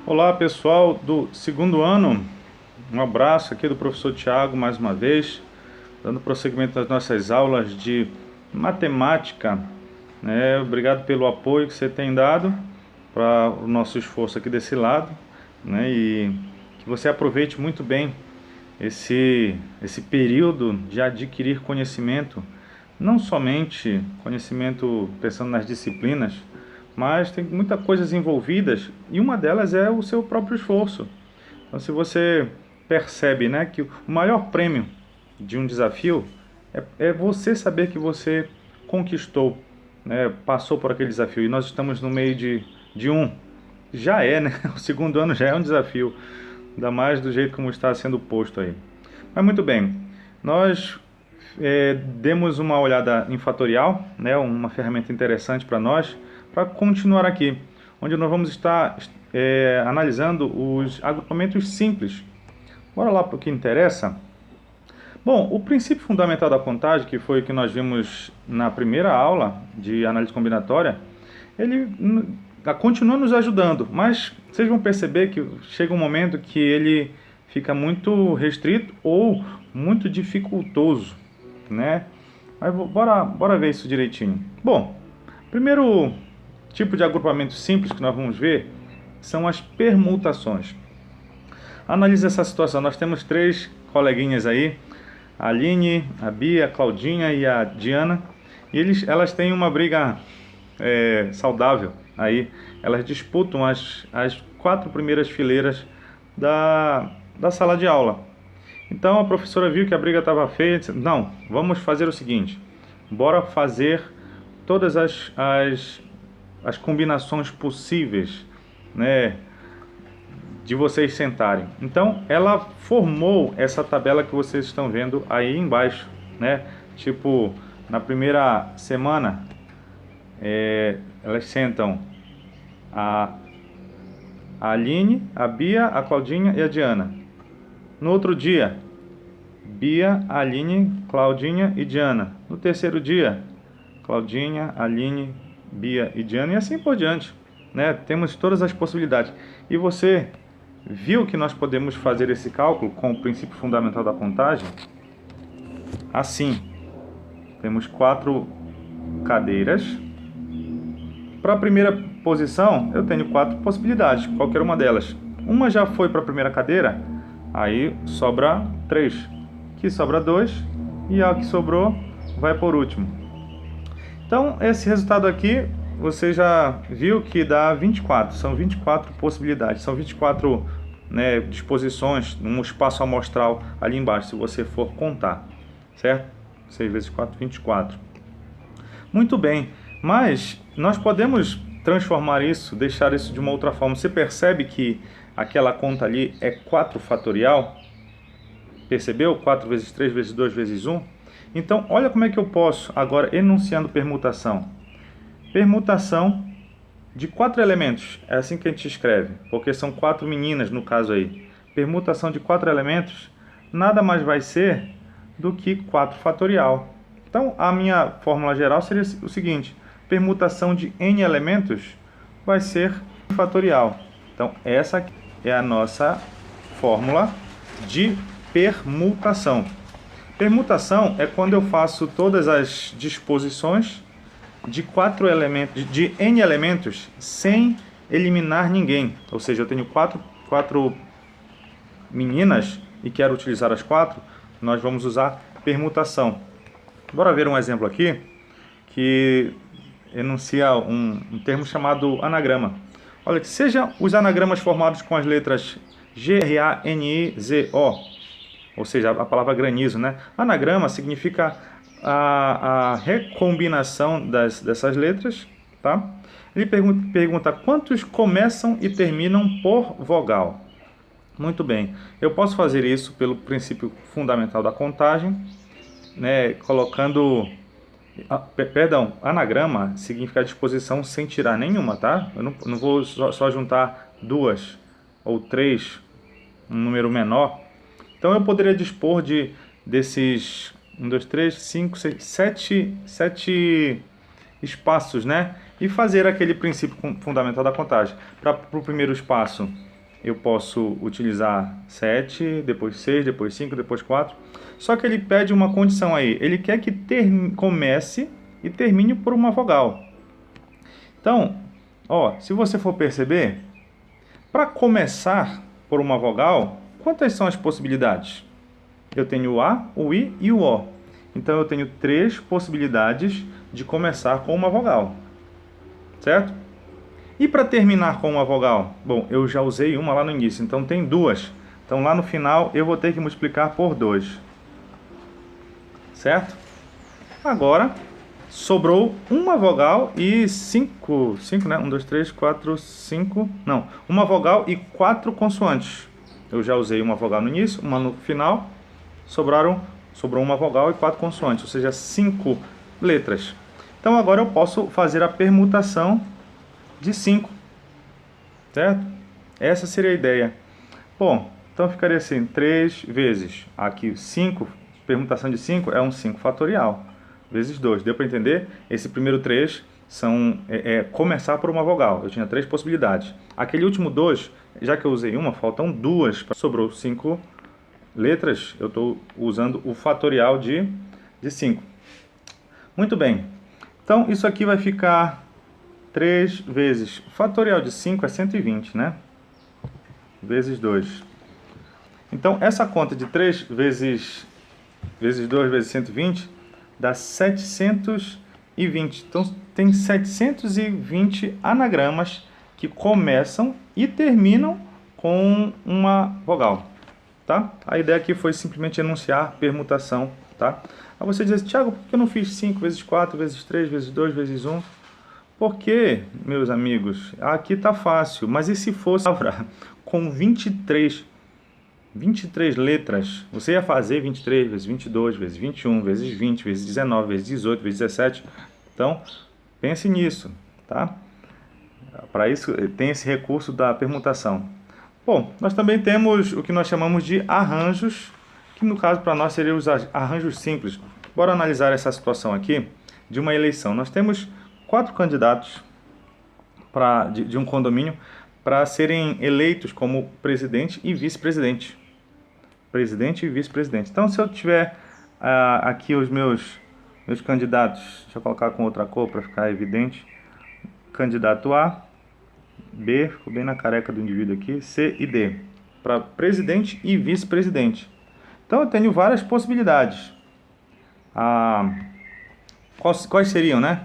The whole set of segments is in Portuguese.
Olá pessoal do segundo ano, um abraço aqui do professor Tiago mais uma vez, dando prosseguimento às nossas aulas de matemática, né? Obrigado pelo apoio que você tem dado para o nosso esforço aqui desse lado, né? E que você aproveite muito bem esse período de adquirir conhecimento, não somente conhecimento pensando nas disciplinas, mas tem muitas coisas envolvidas e uma delas é o seu próprio esforço. Então, se você percebe, né, que o maior prêmio de um desafio é você saber que você conquistou, né, passou por aquele desafio. E nós estamos no meio de um, já é, né? O segundo ano já é um desafio, ainda mais do jeito como está sendo posto aí. Mas muito bem, nós demos uma olhada em fatorial, né, uma ferramenta interessante para nós, para continuar aqui, onde nós vamos estar analisando os agrupamentos simples. Bora lá para o que interessa. Bom, o princípio fundamental da contagem, que foi o que nós vimos na primeira aula de análise combinatória, ele continua nos ajudando, mas vocês vão perceber que chega um momento que ele fica muito restrito ou muito dificultoso, né? Mas bora ver isso direitinho. Bom, primeiro tipo de agrupamento simples que nós vamos ver são as permutações. Analise essa situação. Nós temos três coleguinhas aí, a Aline, a Bia, a Claudinha e a Diana, e elas têm uma briga saudável aí. Elas disputam as quatro primeiras fileiras da sala de aula. Então a professora viu que a briga estava feia e disse: não, vamos fazer o seguinte, bora fazer todas as combinações possíveis, né, de vocês sentarem. Então ela formou essa tabela que vocês estão vendo aí embaixo, né? Tipo, na primeira semana elas sentam a Aline, a Bia, a Claudinha e a Diana. No outro dia, Bia, Aline, Claudinha e Diana. No terceiro dia, Claudinha, Aline, Bia e Diana, e assim por diante, né? Temos todas as possibilidades. E você viu que nós podemos fazer esse cálculo com o princípio fundamental da contagem? Assim, temos quatro cadeiras. Para a primeira posição, eu tenho quatro possibilidades, qualquer uma delas. Uma já foi para a primeira cadeira, aí sobra 3. Aqui sobra 2 e a que sobrou vai por último. Então, esse resultado aqui, você já viu que dá 24. São 24 possibilidades, são 24 disposições num espaço amostral ali embaixo, se você for contar, certo? 6 vezes 4, 24. Muito bem, mas nós podemos transformar isso, deixar isso de uma outra forma. Você percebe que aquela conta ali é 4 fatorial? Percebeu? 4 vezes 3 vezes 2 vezes 1. Então, olha como é que eu posso, agora enunciando permutação. Permutação de 4 elementos. É assim que a gente escreve, porque são 4 meninas no caso aí. Permutação de 4 elementos nada mais vai ser do que 4 fatorial. Então, a minha fórmula geral seria o seguinte: permutação de n elementos vai ser fatorial. Então, essa aqui é a nossa fórmula de permutação. Permutação é quando eu faço todas as disposições de 4 elementos, de n elementos, sem eliminar ninguém. Ou seja, eu tenho quatro meninas e quero utilizar as 4, nós vamos usar permutação. Bora ver um exemplo aqui que enuncia um termo chamado anagrama. Olha, que seja os anagramas formados com as letras G, R, A, N, I, Z, O, ou seja, a palavra granizo, né? Anagrama significa a recombinação dessas letras, tá? Ele pergunta quantos começam e terminam por vogal. Muito bem, eu posso fazer isso pelo princípio fundamental da contagem, né? Colocando... Perdão, anagrama significa disposição sem tirar nenhuma, tá? Eu não vou só juntar 2 ou 3, um número menor. Então eu poderia dispor desses 1, 2, 3, 5, 6, 7 espaços, né? E fazer aquele princípio fundamental da contagem. Para o primeiro espaço, eu posso utilizar 7, depois 6, depois 5, depois 4. Só que ele pede uma condição aí. Ele quer que comece e termine por uma vogal. Então, ó, se você for perceber, para começar por uma vogal, quantas são as possibilidades? Eu tenho o A, o I e o O. Então eu tenho 3 possibilidades de começar com uma vogal. Certo? E para terminar com uma vogal? Bom, eu já usei uma lá no início, então tem 2. Então lá no final eu vou ter que multiplicar por 2. Certo? Agora sobrou uma vogal e 5, né? 1, 2, 3, 4, 5. Não, uma vogal e 4 consoantes. Eu já usei uma vogal no início, uma no final. Sobrou uma vogal e 4 consoantes, ou seja, 5 letras. Então agora eu posso fazer a permutação de 5. Certo? Essa seria a ideia. Bom, então ficaria assim, 3 vezes aqui 5, permutação de 5 é um 5 fatorial, vezes 2. Deu para entender? Esse primeiro 3 começar por uma vogal. Eu tinha 3 possibilidades. Aquele último 2, já que eu usei uma, faltam 2. Sobrou 5 letras, eu estou usando o fatorial de 5. Muito bem. Então, isso aqui vai ficar 3 vezes... O fatorial de 5 é 120, né? Vezes 2. Então, essa conta de 3 vezes 2 vezes 120 dá 720. Então, tem 720 anagramas que começam e terminam com uma vogal. Tá? A ideia aqui foi simplesmente enunciar permutação. Tá? Aí você diz, Thiago, por que eu não fiz 5 vezes 4, vezes 3, vezes 2, vezes 1? Porque, meus amigos, aqui está fácil. Mas e se fosse com 23 letras? Você ia fazer 23 vezes 22, vezes 21, vezes 20, vezes 19, vezes 18, vezes 17. Então, pense nisso. Tá? Para isso, tem esse recurso da permutação. Bom, nós também temos o que nós chamamos de arranjos, que no caso para nós seriam os arranjos simples. Bora analisar essa situação aqui de uma eleição. Nós temos 4 candidatos de um condomínio para serem eleitos como presidente e vice-presidente. Presidente e vice-presidente. Então, se eu tiver aqui os meus candidatos, deixa eu colocar com outra cor para ficar evidente. Candidato A, B, ficou bem na careca do indivíduo aqui, C e D, para presidente e vice-presidente. Então eu tenho várias possibilidades. Quais seriam, né?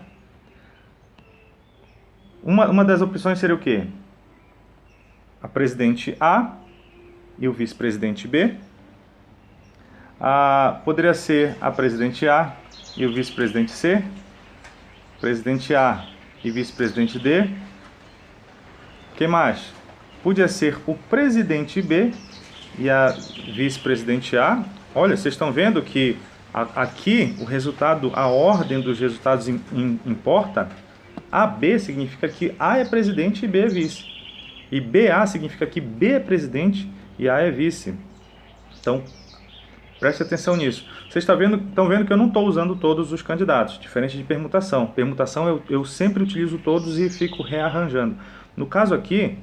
Uma das opções seria o quê? A presidente A e o vice-presidente B. Poderia ser a presidente A e o vice-presidente C. Presidente A e vice-presidente D. O que mais? Podia ser o presidente B e a vice-presidente A. Olha, vocês estão vendo que aqui o resultado, a ordem dos resultados importa. AB significa que A é presidente e B é vice. E BA significa que B é presidente e A é vice. Então, preste atenção nisso. Vocês estão vendo que eu não estou usando todos os candidatos, diferente de permutação. Permutação eu sempre utilizo todos e fico rearranjando. No caso aqui,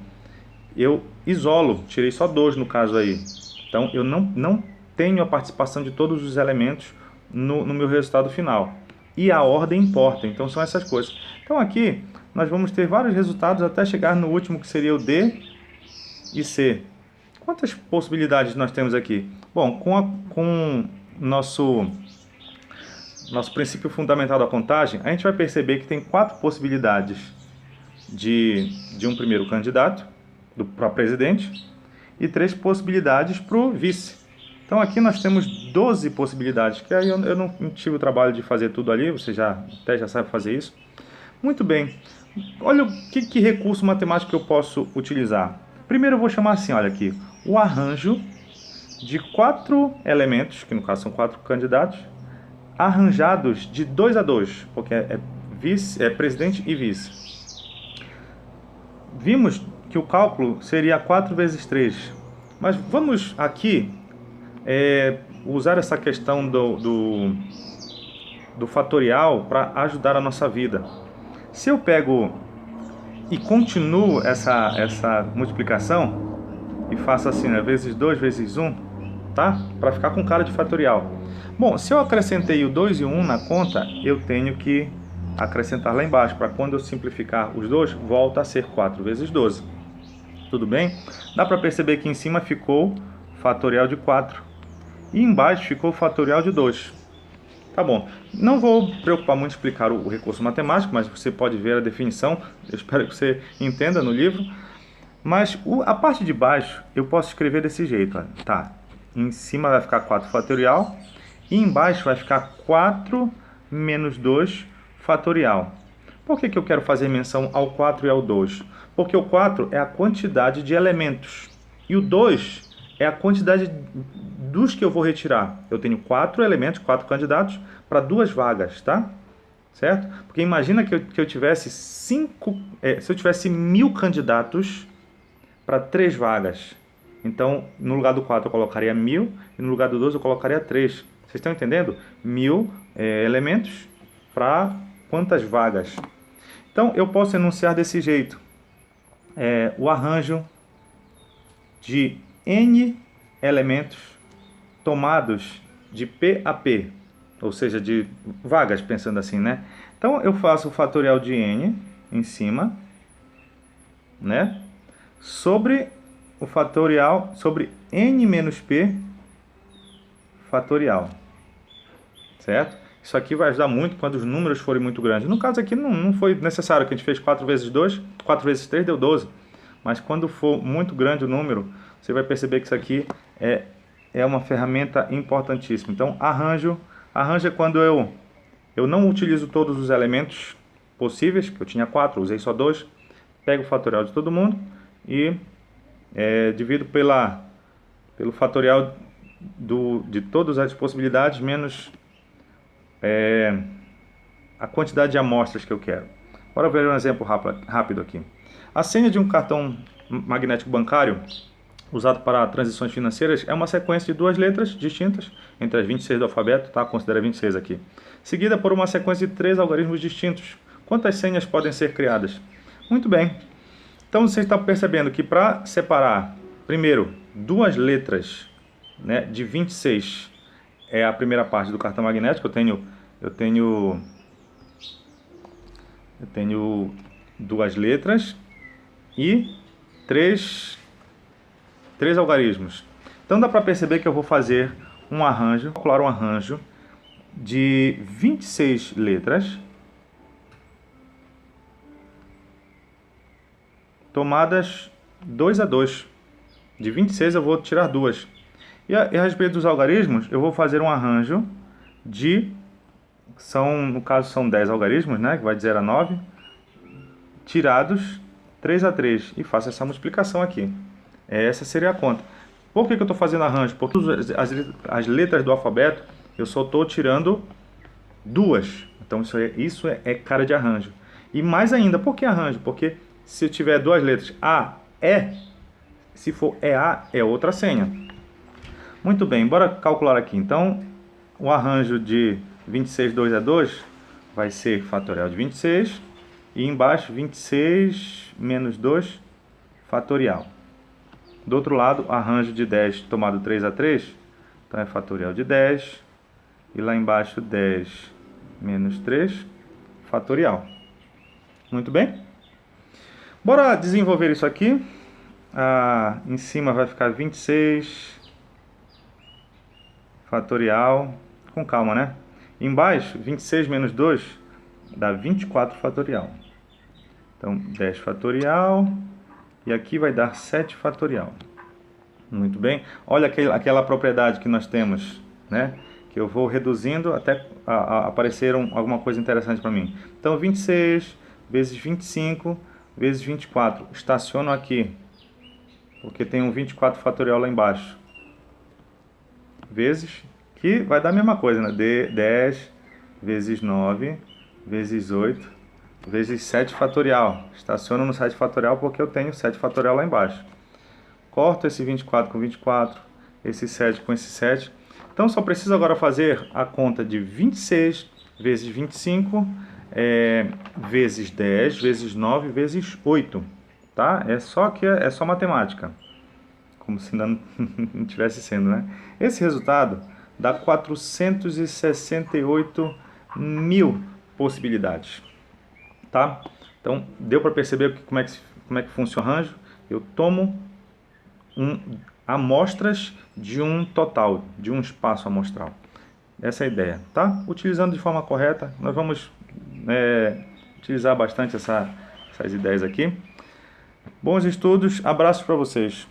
eu isolo, tirei só 2 no caso aí. Então, eu não tenho a participação de todos os elementos no meu resultado final. E a ordem importa, então são essas coisas. Então aqui, nós vamos ter vários resultados até chegar no último, que seria o D e C. Quantas possibilidades nós temos aqui? Bom, com nosso princípio fundamental da contagem, a gente vai perceber que tem 4 possibilidades de um primeiro candidato para presidente e 3 possibilidades para o vice. Então aqui nós temos 12 possibilidades, que aí eu não tive o trabalho de fazer tudo ali, você até já sabe fazer isso. Muito bem, olha que recurso matemático eu posso utilizar. Primeiro eu vou chamar assim, olha aqui, o arranjo de 4 elementos, que no caso são 4 candidatos, arranjados de 2 a 2, porque é presidente e vice. Vimos que o cálculo seria 4 vezes 3, mas vamos aqui usar essa questão do fatorial para ajudar a nossa vida. Se eu pego e continuo essa multiplicação, e faço assim, né? Vezes 2 vezes 1, tá? Para ficar com cara de fatorial. Bom, se eu acrescentei o 2 e o 1 na conta, eu tenho que acrescentar lá embaixo, para quando eu simplificar os dois, volta a ser 4 vezes 12. Tudo bem? Dá para perceber que em cima ficou fatorial de 4 e embaixo ficou fatorial de 2. Tá bom, não vou preocupar muito em explicar o recurso matemático, mas você pode ver a definição, eu espero que você entenda no livro. Mas a parte de baixo eu posso escrever desse jeito, ó. Tá? Em cima vai ficar 4 fatorial e embaixo vai ficar 4 menos 2 fatorial. Por que eu quero fazer menção ao 4 e ao 2? Porque o 4 é a quantidade de elementos e o 2 é a quantidade dos que eu vou retirar. Eu tenho 4 elementos, 4 candidatos para 2 vagas, tá? Certo? Porque imagina que eu tivesse se eu tivesse 1000 candidatos para 3 vagas. Então, no lugar do 4 eu colocaria 1000 e no lugar do 2 eu colocaria 3. Vocês estão entendendo? 1000 elementos para quantas vagas? Então, eu posso enunciar desse jeito. O arranjo de N elementos tomados de P a P, ou seja, de vagas, pensando assim, né? Então, eu faço o fatorial de N em cima, né? Sobre o fatorial, sobre N menos P fatorial, certo? Isso aqui vai ajudar muito quando os números forem muito grandes. No caso aqui não foi necessário, que a gente fez 4 vezes 2, 4 vezes 3 deu 12. Mas quando for muito grande o número, você vai perceber que isso aqui é uma ferramenta importantíssima. Então, arranjo é quando eu não utilizo todos os elementos possíveis, que eu tinha 4, usei só 2, pego o fatorial de todo mundo e divido pelo fatorial de todas as possibilidades, menos a quantidade de amostras que eu quero. Bora ver um exemplo rápido aqui. A senha de um cartão magnético bancário usado para transições financeiras é uma sequência de 2 letras distintas entre as 26 do alfabeto, tá? Considera 26 aqui. Seguida por uma sequência de 3 algarismos distintos. Quantas senhas podem ser criadas? Muito bem. Então você está percebendo que para separar, primeiro, 2 letras, né, de 26 é a primeira parte do cartão magnético. Eu tenho 2 letras e 3 algarismos. Então dá para perceber que eu vou fazer calcular um arranjo de 26 letras tomadas 2 a 2. De 26 eu vou tirar 2. E a respeito dos algarismos, eu vou fazer um arranjo no caso são 10 algarismos, né, que vai de 0 a 9, tirados 3 a 3. E faço essa multiplicação aqui. Essa seria a conta. Por que eu estou fazendo arranjo? Porque as letras do alfabeto eu só estou tirando 2. Então isso é cara de arranjo. E mais ainda, por que arranjo? Porque se eu tiver 2 letras A, E, se for EA, é outra senha. Muito bem, bora calcular aqui. Então, o arranjo de 26, 2 a 2 vai ser fatorial de 26. E embaixo, 26 menos 2 fatorial. Do outro lado, arranjo de 10 tomado 3 a 3. Então, é fatorial de 10. E lá embaixo, 10 menos 3 fatorial. Muito bem? Bora desenvolver isso aqui. Em cima vai ficar 26 fatorial, com calma, né? Embaixo, 26 menos 2 dá 24 fatorial. Então, 10 fatorial e aqui vai dar 7 fatorial. Muito bem. Olha aquela propriedade que nós temos, né? Que eu vou reduzindo até aparecer alguma coisa interessante para mim. Então, 26 vezes 25 vezes 24. Estaciono aqui, porque tem um 24 fatorial lá embaixo. Vezes, que vai dar a mesma coisa, né? 10 vezes 9 vezes 8 vezes 7 fatorial. Estaciono no 7 fatorial porque eu tenho 7 fatorial lá embaixo. Corto esse 24 com 24, esse 7 com esse 7. Então só preciso agora fazer a conta de 26 vezes 25 vezes 10 vezes 9 vezes 8. Tá? É só matemática. como se ainda não tivesse sendo, né? Esse resultado dá 468 mil possibilidades, tá? Então, deu para perceber como é que funciona o arranjo? Eu tomo amostras de um total, de um espaço amostral. Essa é a ideia, tá? Utilizando de forma correta, nós vamos utilizar bastante essas ideias aqui. Bons estudos, abraços para vocês.